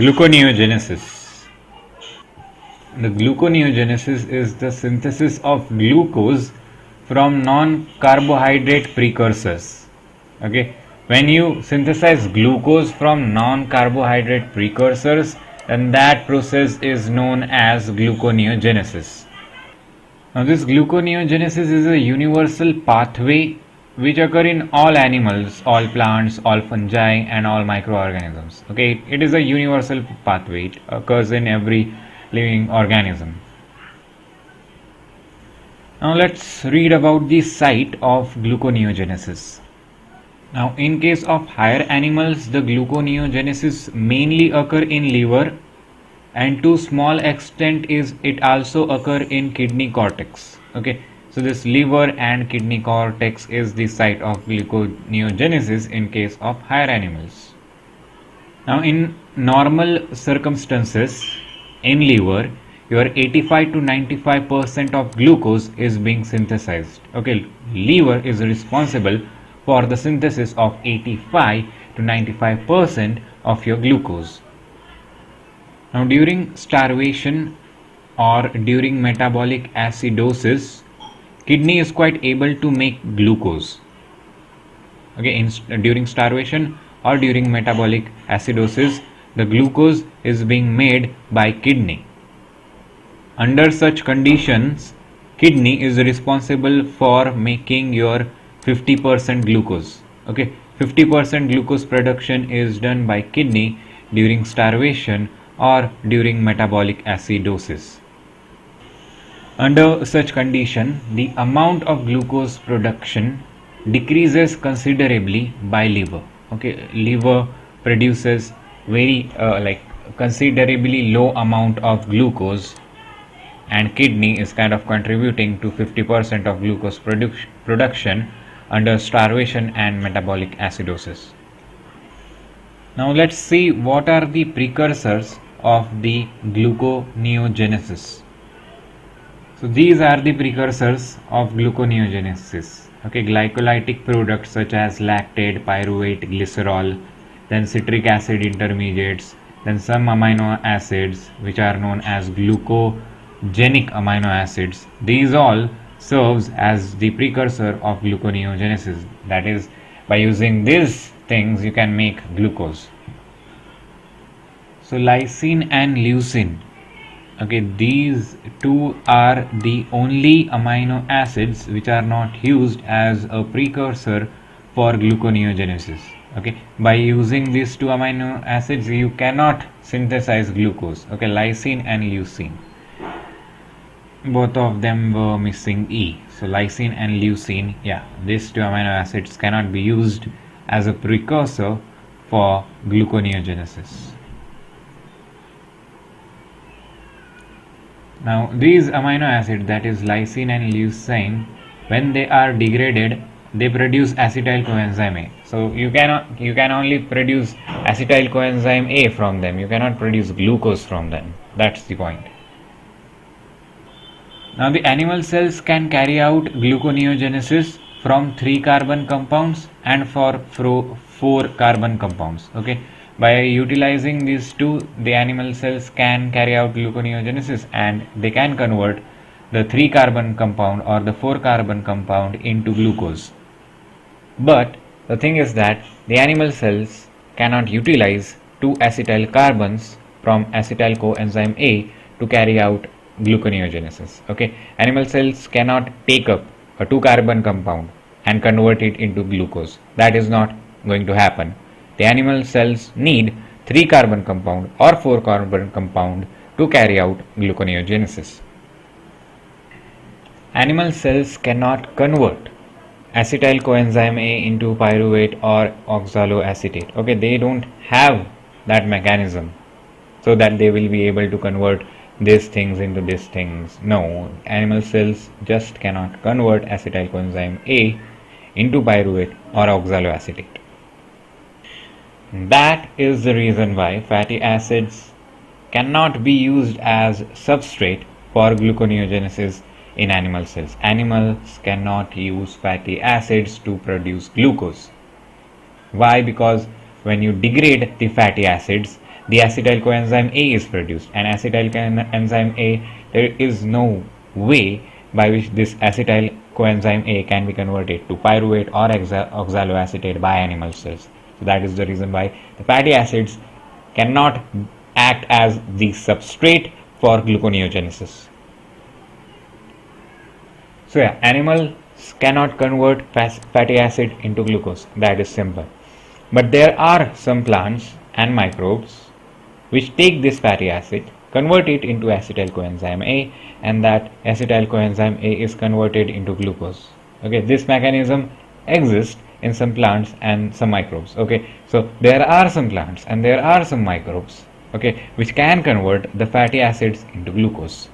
Gluconeogenesis. The gluconeogenesis is the synthesis of glucose from non-carbohydrate precursors. Okay, when you synthesize glucose from non-carbohydrate precursors, then that process is known as gluconeogenesis. Now, this gluconeogenesis is a universal pathway which occur in all animals, all plants, all fungi, and all microorganisms. Okay, it is a universal pathway. It occurs in every living organism. Now, let's read about the site of gluconeogenesis. Now, in case of higher animals, the gluconeogenesis mainly occur in liver, and to small extent is it also occur in kidney cortex. Okay, so this liver and kidney cortex is the site of gluconeogenesis in case of higher animals. Now, in normal circumstances, in liver, your 85 to 95% of glucose is being synthesized. Okay, liver is responsible for the synthesis of 85 to 95% of your glucose. Now, during starvation or during metabolic acidosis, kidney is quite able to make glucose. Okay, during starvation or during metabolic acidosis, the glucose is being made by kidney. Under such conditions, kidney is responsible for making your 50% glucose. Okay, 50% glucose production is done by kidney during starvation or during metabolic acidosis. Under such condition, the amount of glucose production decreases considerably by liver. Okay, liver produces very considerably low amount of glucose, and kidney is kind of contributing to 50% of glucose production under starvation and metabolic acidosis. Now, let's see what are the precursors of the gluconeogenesis. So these are the precursors of gluconeogenesis. Okay, glycolytic products such as lactate, pyruvate, glycerol, then citric acid intermediates, then some amino acids which are known as glucogenic amino acids. These all serves as the precursor of gluconeogenesis. That is, by using these things you can make glucose. So lysine and leucine, okay, these two are the only amino acids which are not used as a precursor for gluconeogenesis. Okay, by using these two amino acids you cannot synthesize glucose. Okay, lysine and leucine, both of them were missing E. So lysine and leucine, yeah, these two amino acids cannot be used as a precursor for gluconeogenesis. Now, these amino acids, that is lysine and leucine, when they are degraded, they produce acetyl coenzyme A. So you can only produce acetyl coenzyme A from them. You cannot produce glucose from them. That's the point. Now, the animal cells can carry out gluconeogenesis from 3 carbon compounds and for 4 carbon compounds. Okay, by utilizing these two, the animal cells can carry out gluconeogenesis and they can convert the 3 carbon compound or the 4 carbon compound into glucose. But the thing is that the animal cells cannot utilize 2 acetyl carbons from acetyl coenzyme A to carry out gluconeogenesis. Okay, animal cells cannot take up a 2 carbon compound and convert it into glucose. That is not going to happen. The animal cells need 3 carbon compound or 4 carbon compound to carry out gluconeogenesis. Animal cells cannot convert acetyl coenzyme A into pyruvate or oxaloacetate. Okay, they don't have that mechanism so that they will be able to convert these things into these things. No, animal cells just cannot convert acetyl coenzyme A into pyruvate or oxaloacetate. That is the reason why fatty acids cannot be used as substrate for gluconeogenesis in animal cells. Animals cannot use fatty acids to produce glucose. Why? Because when you degrade the fatty acids, the acetyl coenzyme A is produced, and acetyl coenzyme A, there is no way by which this acetyl coenzyme A can be converted to pyruvate or oxaloacetate by animal cells. So that is the reason why the fatty acids cannot act as the substrate for gluconeogenesis. So yeah, animals cannot convert fatty acid into glucose. That is simple. But there are some plants and microbes which take this fatty acid, convert it into acetyl coenzyme A, and that acetyl coenzyme A is converted into glucose. Okay, this mechanism exists in some plants and some microbes. Okay, so there are some plants and there are some microbes, okay, which can convert the fatty acids into glucose.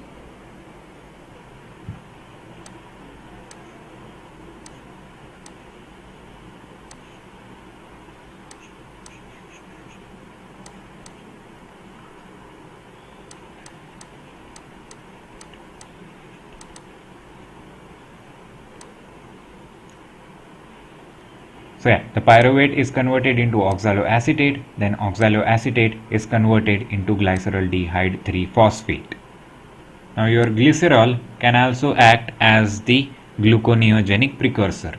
So yeah, the pyruvate is converted into oxaloacetate, then oxaloacetate is converted into glyceraldehyde 3-phosphate. Now your glycerol can also act as the gluconeogenic precursor.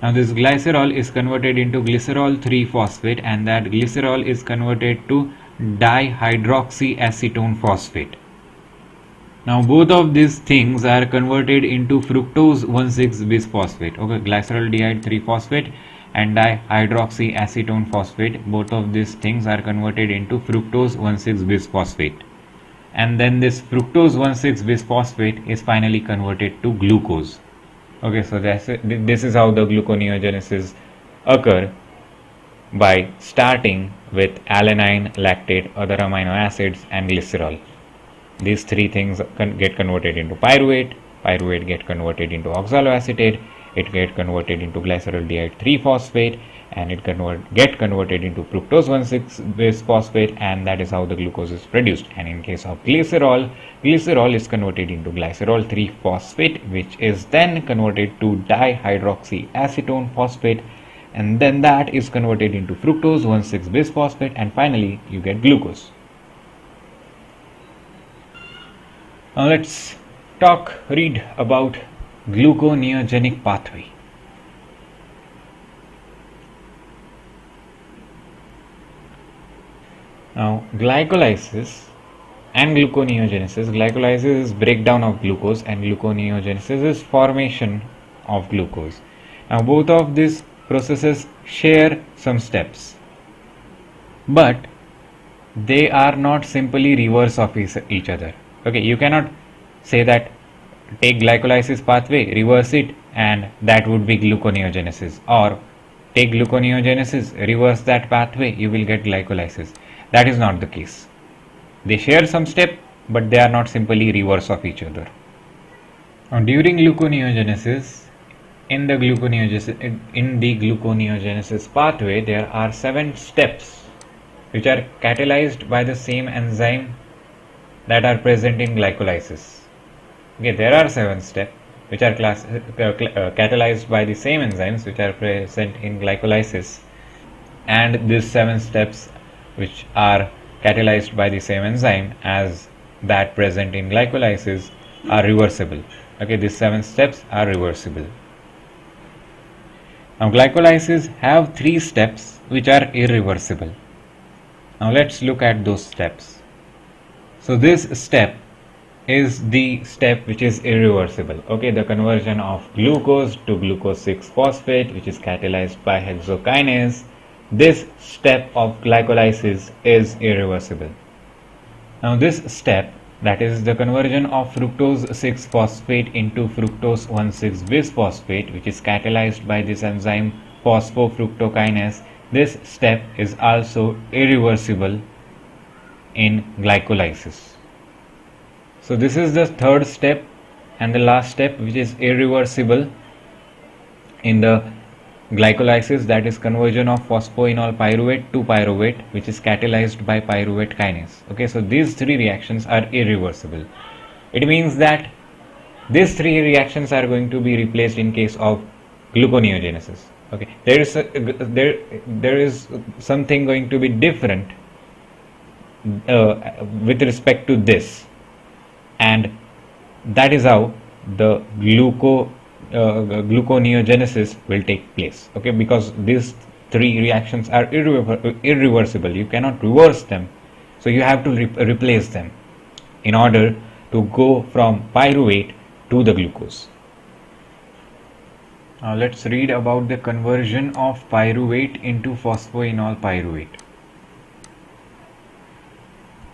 Now this glycerol is converted into glycerol 3-phosphate, and that glycerol is converted to dihydroxyacetone phosphate. Now both of these things are converted into fructose 1,6-bisphosphate. Okay, glyceraldehyde 3-phosphate and dihydroxyacetone phosphate, both of these things are converted into fructose 1,6-bisphosphate. And then this fructose 1,6-bisphosphate is finally converted to glucose. Okay, so this is how the gluconeogenesis occur, by starting with alanine, lactate, other amino acids, and glycerol. These three things get converted into pyruvate, pyruvate get converted into oxaloacetate, it get converted into glyceraldehyde 3-phosphate, and it get converted into fructose 1,6-bisphosphate, and that is how the glucose is produced. And in case of glycerol, glycerol is converted into glycerol 3-phosphate, which is then converted to dihydroxyacetone phosphate, and then that is converted into fructose 1,6-bisphosphate, and finally you get glucose. Now let's read about gluconeogenic pathway. Now glycolysis and gluconeogenesis. Glycolysis is breakdown of glucose and gluconeogenesis is formation of glucose. Now both of these processes share some steps, but they are not simply reverse of each other. Okay, you cannot say that take glycolysis pathway, reverse it, and that would be gluconeogenesis, or take gluconeogenesis, reverse that pathway, you will get glycolysis. That is not the case. They share some step, but they are not simply reverse of each other. Now, during gluconeogenesis, in the gluconeogenesis pathway, there are 7 steps which are catalyzed by the same enzyme that are present in glycolysis. Okay, there are 7 steps which are catalyzed by the same enzymes which are present in glycolysis, and these 7 steps which are catalyzed by the same enzyme as that present in glycolysis are reversible. Okay, these 7 steps are reversible. Now glycolysis have 3 steps which are irreversible. Now let's look at those steps. So this step is the step which is irreversible. Okay, the conversion of glucose to glucose 6-phosphate, which is catalyzed by hexokinase. This step of glycolysis is irreversible. Now this step, that is the conversion of fructose 6-phosphate into fructose 1,6-bisphosphate, which is catalyzed by this enzyme phosphofructokinase, this step is also irreversible in glycolysis. So this is the third step and the last step which is irreversible in the glycolysis, that is conversion of phosphoenol pyruvate to pyruvate, which is catalyzed by pyruvate kinase. Okay, so these 3 reactions are irreversible. It means that these 3 reactions are going to be replaced in case of gluconeogenesis. Okay, there is something going to be different with respect to this, and that is how the gluconeogenesis will take place. Okay, because these three reactions are irreversible. You cannot reverse them, so you have to replace them in order to go from pyruvate to the glucose. Now let's read about the conversion of pyruvate into phosphoenol pyruvate.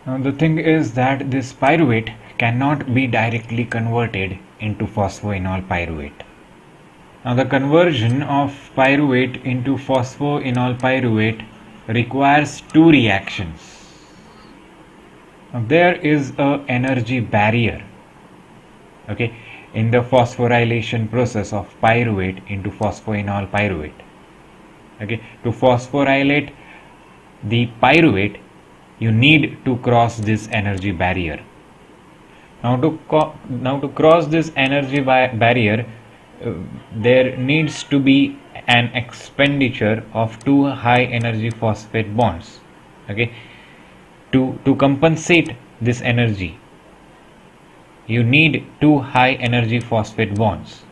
Now the thing is that this pyruvate cannot be directly converted into phosphoenol pyruvate. Now the conversion of pyruvate into phosphoenol pyruvate requires two reactions. Now there is a energy barrier, okay, in the phosphorylation process of pyruvate into phosphoenol pyruvate. Okay, to phosphorylate the pyruvate, you need to cross this energy barrier. Now to cross this energy barrier, there needs to be an expenditure of two high energy phosphate bonds. Okay, to compensate this energy, you need two high energy phosphate bonds.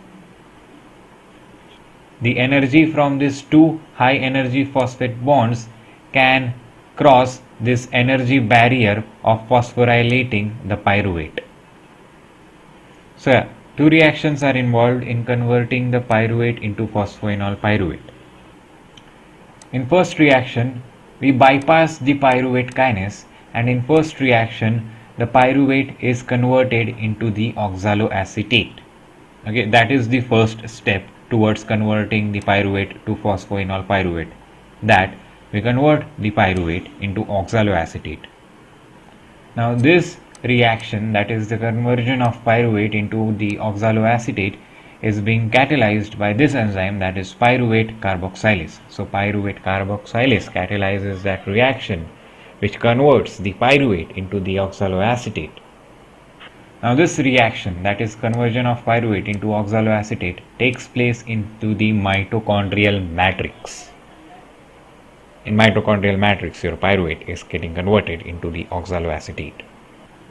The energy from these two high energy phosphate bonds can cross this energy barrier of phosphorylating the pyruvate. So yeah, two reactions are involved in converting the pyruvate into phosphoenol pyruvate. In first reaction, we bypass the pyruvate kinase, and in first reaction the pyruvate is converted into the oxaloacetate. Okay, that is the first step towards converting the pyruvate to phosphoenol pyruvate, that we convert the pyruvate into oxaloacetate. Now this reaction, that is the conversion of pyruvate into the oxaloacetate, is being catalyzed by this enzyme, that is pyruvate carboxylase. So pyruvate carboxylase catalyzes that reaction which converts the pyruvate into the oxaloacetate. Now this reaction, that is conversion of pyruvate into oxaloacetate, takes place into the mitochondrial matrix. In mitochondrial matrix, your pyruvate is getting converted into the oxaloacetate.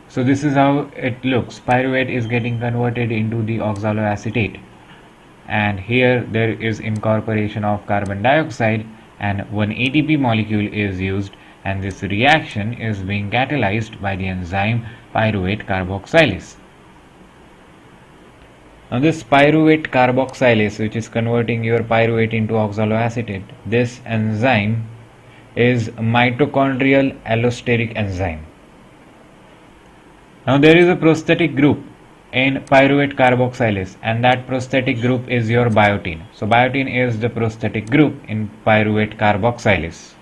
So this is how it looks. Pyruvate is getting converted into the oxaloacetate, and here there is incorporation of carbon dioxide and one ATP molecule is used, and this reaction is being catalyzed by the enzyme pyruvate carboxylase. Now this pyruvate carboxylase, which is converting your pyruvate into oxaloacetate, this enzyme is mitochondrial allosteric enzyme. Now there is a prosthetic group in pyruvate carboxylase, and that prosthetic group is your biotin. So biotin is the prosthetic group in pyruvate carboxylase,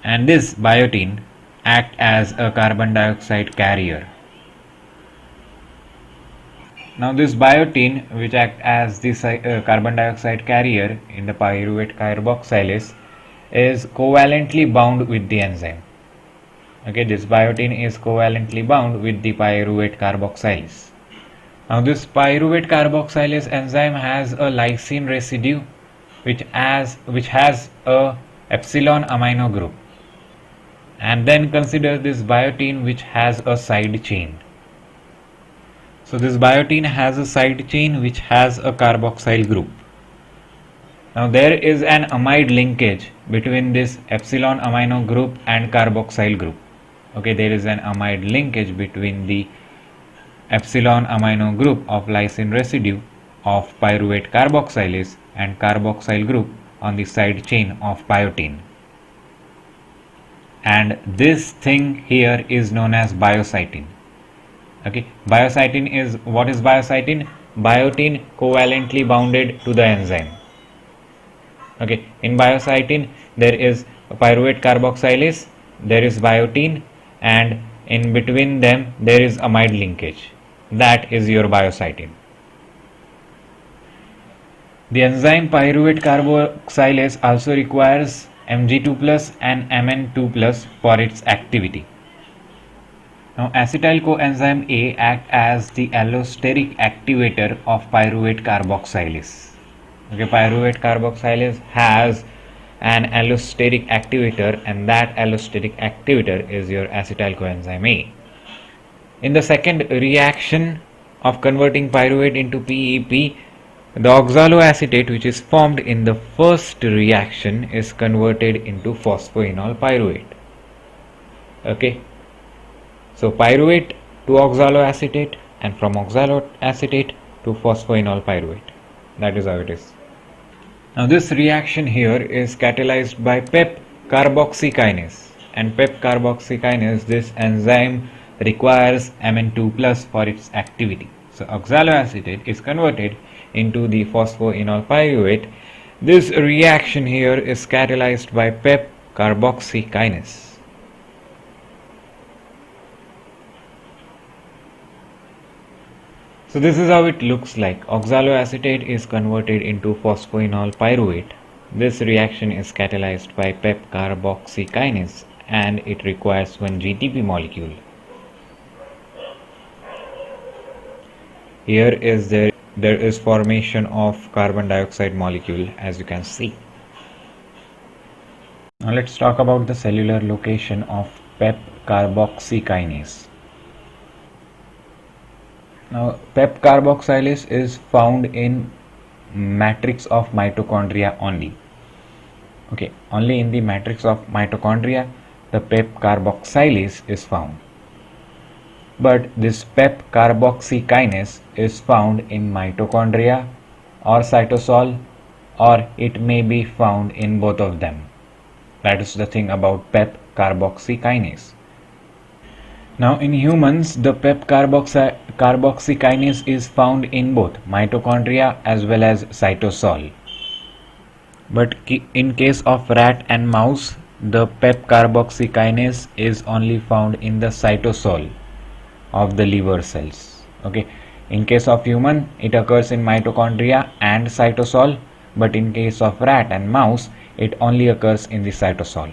and this biotin act as a carbon dioxide carrier. Now this biotin, which act as the carbon dioxide carrier in the pyruvate carboxylase, is covalently bound with the enzyme. Okay, this biotin is covalently bound with the pyruvate carboxylase. Now this pyruvate carboxylase enzyme has a lysine residue which has a epsilon amino group, and then consider this biotin which has a side chain. So this biotin has a side chain which has a carboxyl group. Now there is an amide linkage between this epsilon amino group and carboxyl group. Okay, there is an amide linkage between the epsilon amino group of lysine residue of pyruvate carboxylase and carboxyl group on the side chain of biotin. And this thing here is known as biosyntin. Okay, biosyntin is, what is biosyntin? Biotin covalently bounded to the enzyme. Okay, in biosyntin there is pyruvate carboxylase, there is biotin, and in between them there is amide linkage. That is your biosyntin. The enzyme pyruvate carboxylase also requires Mg2 plus and Mn2 for its activity. Now acetyl coenzyme A act as the allosteric activator of pyruvate carboxylase. Okay, pyruvate carboxylase has an allosteric activator, and that allosteric activator is your acetyl coenzyme A. In the second reaction of converting pyruvate into PEP, the oxaloacetate which is formed in the first reaction is converted into phosphoenol pyruvate. Okay, so pyruvate to oxaloacetate, and from oxaloacetate to phosphoenol pyruvate. That is how it is. Now this reaction here is catalyzed by PEP carboxykinase, and PEP carboxykinase, this enzyme requires Mn2 plus for its activity. So oxaloacetate is converted into the phosphoenol pyruvate. This reaction here is catalyzed by PEP carboxykinase. So this is how it looks like. Oxaloacetate is converted into phosphoenol pyruvate. This reaction is catalyzed by PEP carboxykinase and it requires one GTP molecule. Here is there is formation of carbon dioxide molecule, as you can see. Now let's talk about the cellular location of PEP carboxykinase. Now PEP carboxylase is found in matrix of mitochondria only. Okay, only in the matrix of mitochondria the PEP carboxylase is found. But this PEP carboxykinase is found in mitochondria or cytosol, or it may be found in both of them. That is the thing about PEP carboxykinase. Now in humans, the PEP carboxykinase is found in both mitochondria as well as cytosol. But in case of rat and mouse, the PEP carboxykinase is only found in the cytosol of the liver cells. Okay, in case of human, it occurs in mitochondria and cytosol, but in case of rat and mouse, it only occurs in the cytosol.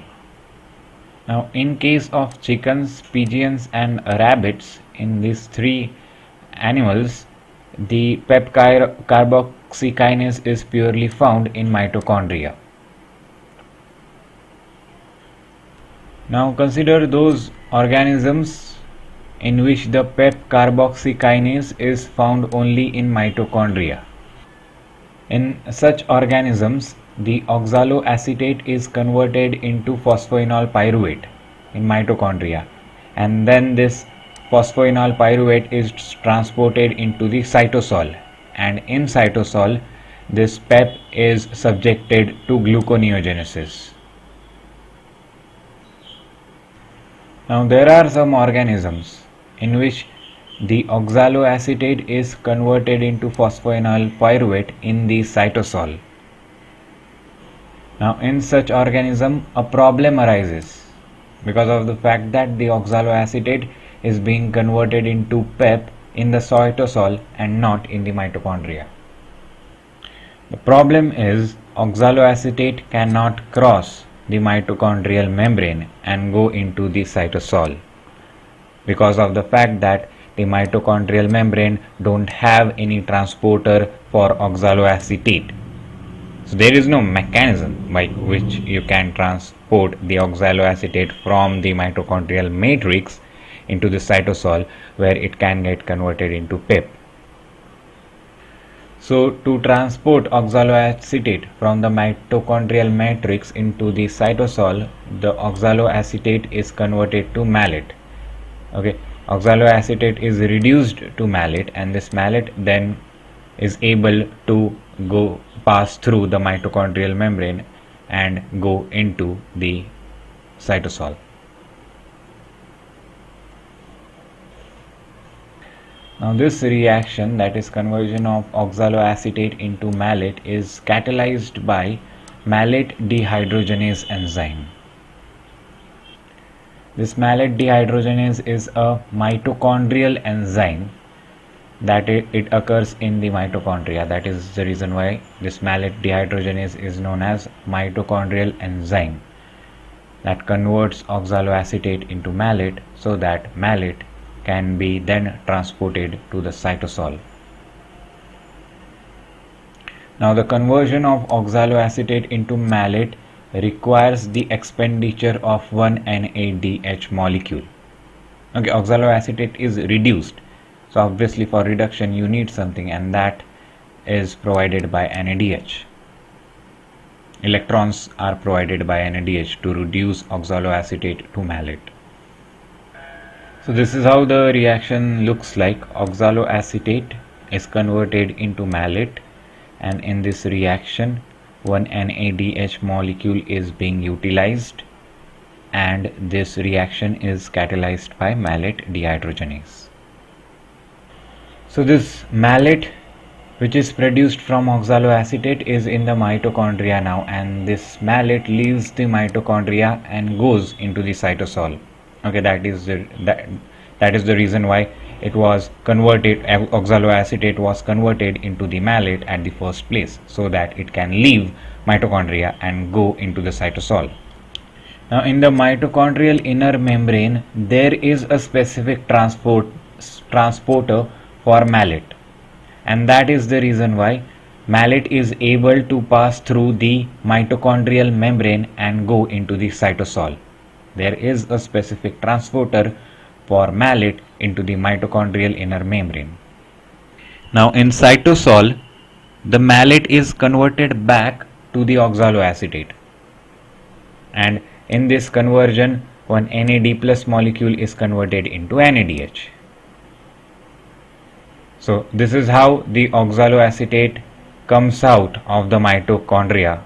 Now in case of chickens, pigeons and rabbits, in these three animals, the PEP carboxykinase is purely found in mitochondria. Now consider those organisms in which the PEP carboxykinase is found only in mitochondria. In such organisms, the oxaloacetate is converted into phosphoenol pyruvate in mitochondria, and then this phosphoenol pyruvate is transported into the cytosol, and in cytosol this PEP is subjected to gluconeogenesis. Now there are some organisms in which the oxaloacetate is converted into phosphoenol pyruvate in the cytosol. Now in such organism a problem arises because of the fact that the oxaloacetate is being converted into PEP in the cytosol and not in the mitochondria. The problem is oxaloacetate cannot cross the mitochondrial membrane and go into the cytosol because of the fact that the mitochondrial membrane don't have any transporter for oxaloacetate. So there is no mechanism by which you can transport the oxaloacetate from the mitochondrial matrix into the cytosol where it can get converted into PEP. So to transport oxaloacetate from the mitochondrial matrix into the cytosol, the oxaloacetate is converted to malate. Okay, oxaloacetate is reduced to malate, and this malate then is able to pass through the mitochondrial membrane and go into the cytosol. Now this reaction, that is conversion of oxaloacetate into malate, is catalyzed by malate dehydrogenase enzyme. This malate dehydrogenase is a mitochondrial enzyme that it occurs in the mitochondria. That is the reason why this malate dehydrogenase is known as mitochondrial enzyme that converts oxaloacetate into malate so that malate can be then transported to the cytosol. Now the conversion of oxaloacetate into malate requires the expenditure of one NADH molecule. Okay, oxaloacetate is reduced, so obviously for reduction you need something, and that is provided by NADH. Electrons are provided by NADH to reduce oxaloacetate to malate. So this is how the reaction looks like. Oxaloacetate is converted into malate, and in this reaction one NADH molecule is being utilized, and this reaction is catalyzed by malate dehydrogenase. So this malate, which is produced from oxaloacetate, is in the mitochondria now, and this malate leaves the mitochondria and goes into the cytosol. Okay, that is the reason why it was converted. Oxaloacetate was converted into the malate at the first place, so that it can leave mitochondria and go into the cytosol. Now in the mitochondrial inner membrane there is a specific transporter for malate, and that is the reason why malate is able to pass through the mitochondrial membrane and go into the cytosol. There is a specific transporter for malate into the mitochondrial inner membrane. Now in cytosol, the malate is converted back to the oxaloacetate, and in this conversion one NAD plus molecule is converted into NADH. So this is how the oxaloacetate comes out of the mitochondria.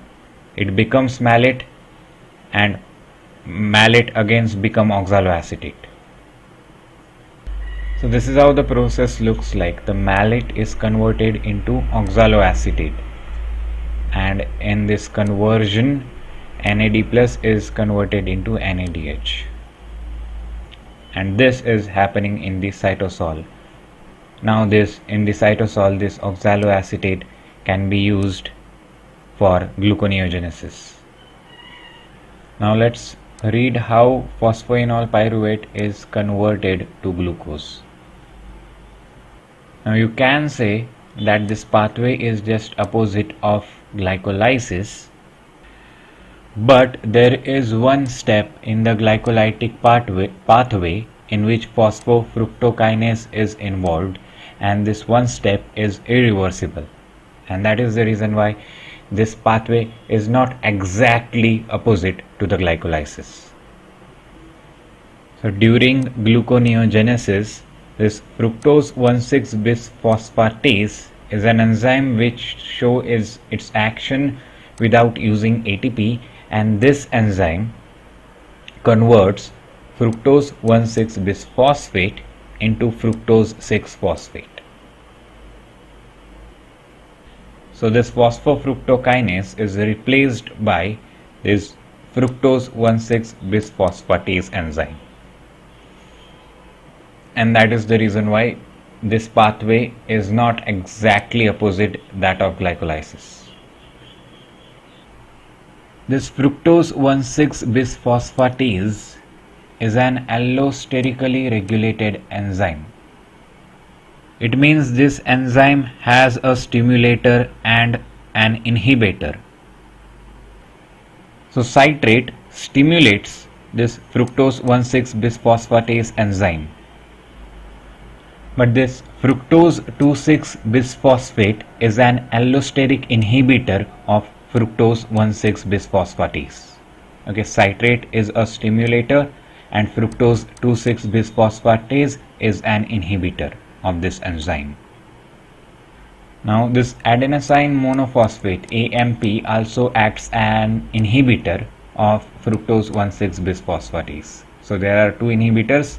It becomes malate, and malate again become oxaloacetate. So this is how the process looks like. The malate is converted into oxaloacetate, and in this conversion NAD plus is converted into NADH, and this is happening in the cytosol. Now in the cytosol this oxaloacetate can be used for gluconeogenesis. Now let's read how phosphoenol pyruvate is converted to glucose. Now you can say that this pathway is just opposite of glycolysis, but there is one step in the glycolytic pathway in which phosphofructokinase is involved, and this one step is irreversible, and that is the reason why this pathway is not exactly opposite to the glycolysis. So during gluconeogenesis, this fructose 1,6-bisphosphatase is an enzyme which shows its action without using ATP, and this enzyme converts fructose 1,6-bisphosphate into fructose 6-phosphate. So this phosphofructokinase is replaced by this fructose 1,6-bisphosphatase enzyme, and that is the reason why this pathway is not exactly opposite that of glycolysis. This fructose 1,6-bisphosphatase is an allosterically regulated enzyme. It means this enzyme has a stimulator and an inhibitor. So citrate stimulates this fructose 1,6-bisphosphatase enzyme, but this fructose 2,6-bisphosphate is an allosteric inhibitor of fructose 1,6-bisphosphatase. Okay, citrate is a stimulator and fructose 2,6-bisphosphatase is an inhibitor of this enzyme. Now this adenosine monophosphate AMP also acts as an inhibitor of fructose 1,6-bisphosphatase. So there are two inhibitors,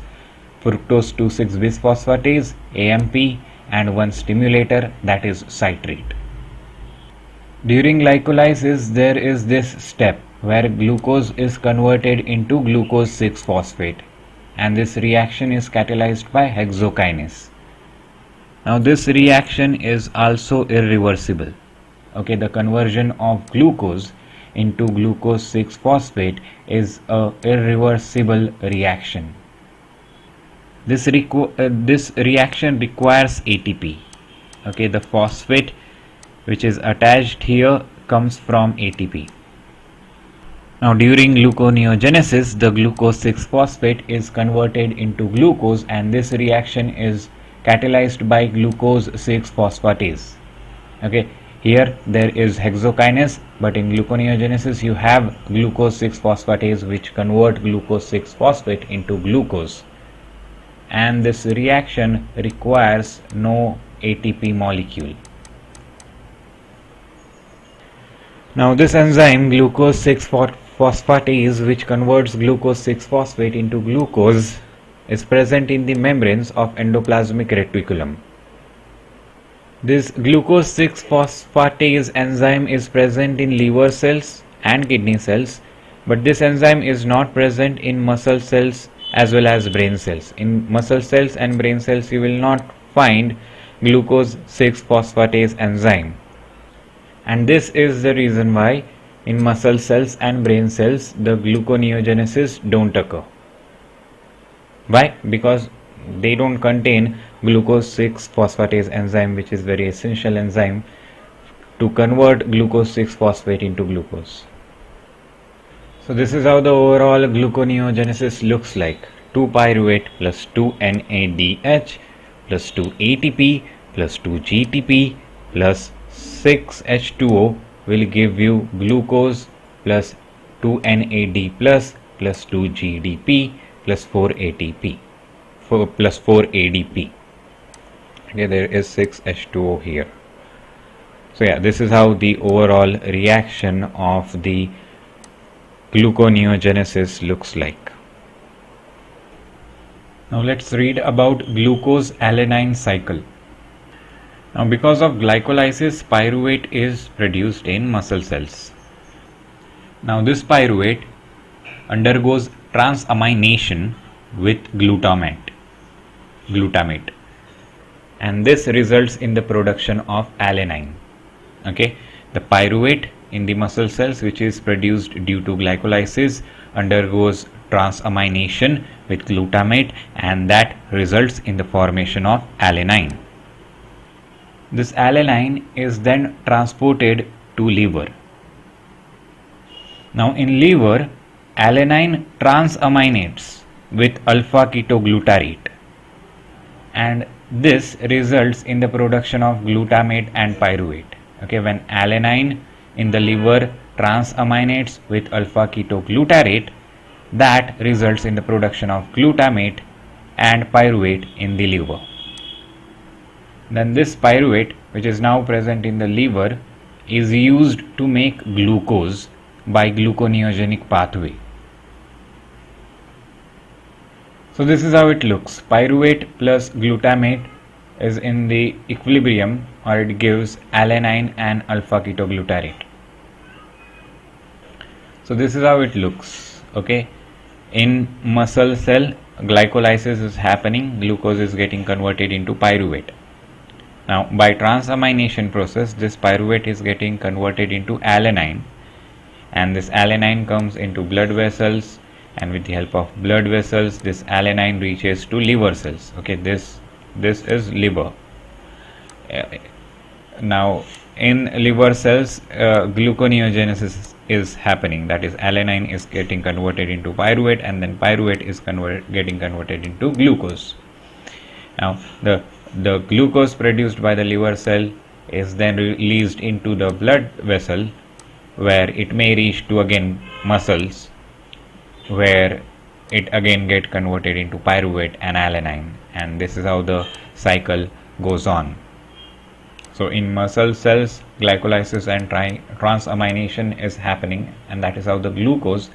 fructose 2,6-bisphosphatase AMP, and one stimulator, that is citrate. During glycolysis there is this step where glucose is converted into glucose 6-phosphate, and this reaction is catalyzed by hexokinase. Now this reaction is also irreversible. Okay, the conversion of glucose into glucose 6-phosphate is a irreversible reaction. This reaction requires ATP. Okay, the phosphate which is attached here comes from ATP. Now during gluconeogenesis, the glucose 6-phosphate is converted into glucose, and this reaction is catalyzed by glucose 6-phosphatase. Okay, here there is hexokinase, but in gluconeogenesis you have glucose 6-phosphatase which convert glucose 6-phosphate into glucose, and this reaction requires no ATP molecule. Now this enzyme glucose 6-phosphatase, which converts glucose 6-phosphate into glucose, is present in the membranes of endoplasmic reticulum. This glucose 6-phosphatase enzyme is present in liver cells and kidney cells, but this enzyme is not present in muscle cells as well as brain cells. In muscle cells and brain cells you will not find glucose 6-phosphatase enzyme, and this is the reason why in muscle cells and brain cells the gluconeogenesis don't occur. Why? Because they don't contain glucose 6-phosphatase enzyme, which is very essential enzyme to convert glucose 6-phosphate into glucose. So this is how the overall gluconeogenesis looks like. 2-pyruvate plus 2-NADH plus 2-ATP plus 2-GTP plus 6H2O will give you glucose plus 2-NAD plus 2-GDP plus 4-ATP plus 4-ADP. Okay, there is 6H2O here. So yeah, this is how the overall reaction of the gluconeogenesis looks like. Now let's read about glucose alanine cycle. Now because of glycolysis, pyruvate is produced in muscle cells. Now this pyruvate undergoes transamination with glutamate, and this results in the production of alanine. Okay, the pyruvate in the muscle cells, which is produced due to glycolysis, undergoes transamination with glutamate, and that results in the formation of alanine. This alanine is then transported to liver. Now in liver, alanine transaminates with alpha ketoglutarate, and this results in the production of glutamate and pyruvate. Okay, when alanine in the liver transaminates with alpha ketoglutarate, that results in the production of glutamate and pyruvate in the liver. Then this pyruvate, which is now present in the liver, is used to make glucose by gluconeogenic pathway. So this is how it looks. Pyruvate plus glutamate is in the equilibrium, or it gives alanine and alpha ketoglutarate. So this is how it looks. Okay, in muscle cell, glycolysis is happening, glucose is getting converted into pyruvate. Now by transamination process, this pyruvate is getting converted into alanine, and this alanine comes into blood vessels, and with the help of blood vessels this alanine reaches to liver cells. Okay, this is liver. Now in liver cells, gluconeogenesis is happening, that is alanine is getting converted into pyruvate, and then pyruvate is getting converted into glucose. Now the glucose produced by the liver cell is then released into the blood vessel, where it may reach to again muscles, where it again get converted into pyruvate and alanine, and this is how the cycle goes on. So in muscle cells, glycolysis and transamination is happening, and that is how the glucose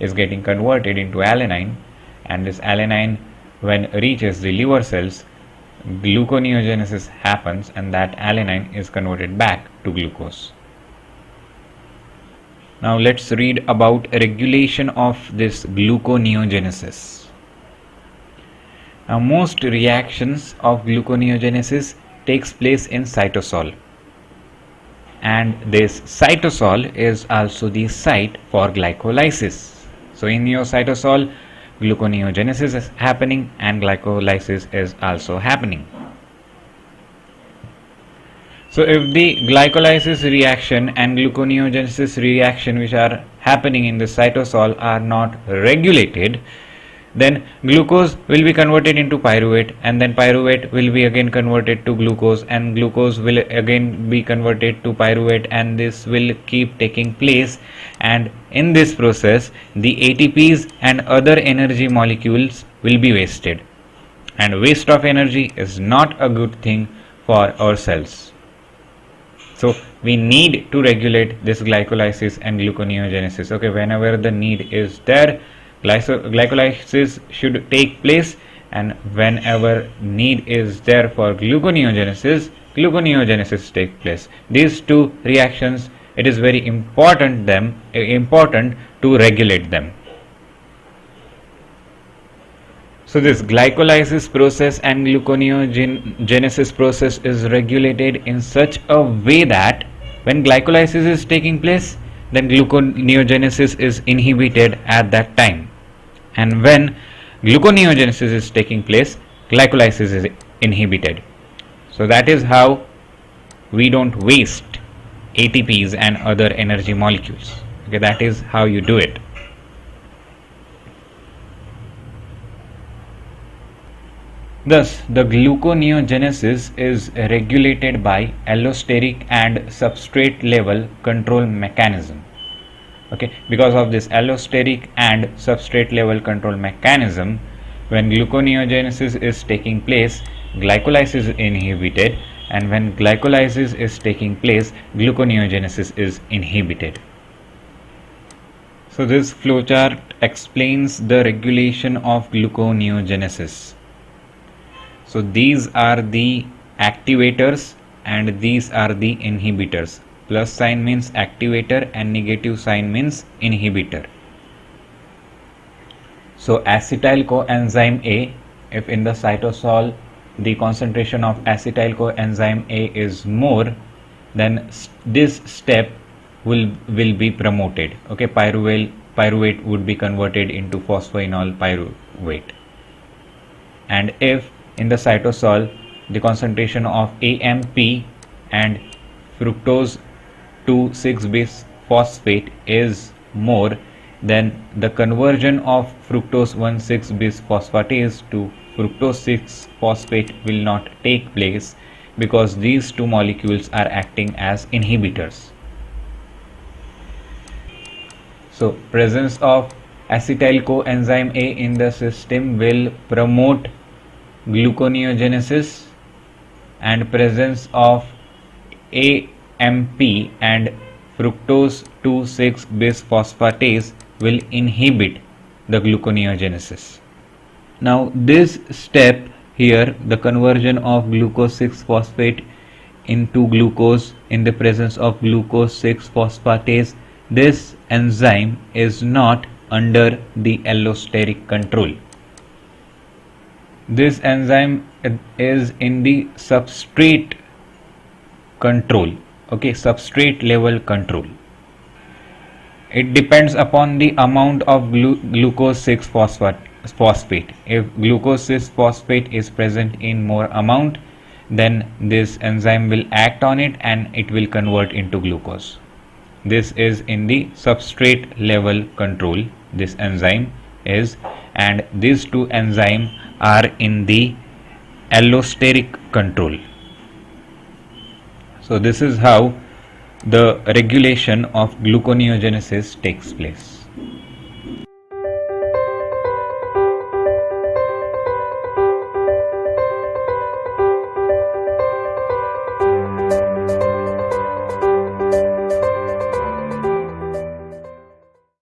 is getting converted into alanine, and this alanine, when reaches the liver cells, gluconeogenesis happens, and that alanine is converted back to glucose. Now let's read about regulation of this gluconeogenesis. Now most reactions of gluconeogenesis takes place in cytosol, and this cytosol is also the site for glycolysis. So in your cytosol, gluconeogenesis is happening and glycolysis is also happening. So if the glycolysis reaction and gluconeogenesis reaction which are happening in the cytosol are not regulated, then glucose will be converted into pyruvate, and then pyruvate will be again converted to glucose, and glucose will again be converted to pyruvate, and this will keep taking place. And in this process the ATPs and other energy molecules will be wasted, and waste of energy is not a good thing for our cells. So we need to regulate this glycolysis and gluconeogenesis. Okay, whenever the need is there, glycolysis should take place, and whenever need is there for gluconeogenesis take place. These two reactions, it is very important to regulate them. So this glycolysis process and gluconeogenesis process is regulated in such a way that when glycolysis is taking place, then gluconeogenesis is inhibited at that time, and when gluconeogenesis is taking place, glycolysis is inhibited. So that is how we don't waste ATPs and other energy molecules. Okay, that is how you do it. Thus, the gluconeogenesis is regulated by allosteric and substrate level control mechanism. Okay, because of this allosteric and substrate level control mechanism, when gluconeogenesis is taking place, glycolysis is inhibited, and when glycolysis is taking place, gluconeogenesis is inhibited. So this flowchart explains the regulation of gluconeogenesis. So these are the activators and these are the inhibitors. Plus sign means activator and negative sign means inhibitor. So acetyl coenzyme A, if in the cytosol the concentration of acetyl coenzyme A is more, then this step will be promoted. Okay, pyruvate would be converted into phosphoenol pyruvate. And if in the cytosol the concentration of AMP and fructose 2,6-bisphosphate is more, then the conversion of fructose 1,6-bisphosphatase to fructose 6-phosphate will not take place, because these two molecules are acting as inhibitors. So presence of acetyl coenzyme A in the system will promote gluconeogenesis, and presence of AMP and fructose 2,6-bisphosphatase will inhibit the gluconeogenesis. Now this step here, the conversion of glucose 6-phosphate into glucose in the presence of glucose 6-phosphatase, this enzyme is not under the allosteric control. This enzyme is in the substrate control. Okay, substrate level control. It depends upon the amount of glucose 6-phosphate. If glucose 6-phosphate is present in more amount, then this enzyme will act on it and it will convert into glucose. This is in the substrate level control, this enzyme is, and these two enzymes are in the allosteric control. So this is how the regulation of gluconeogenesis takes place.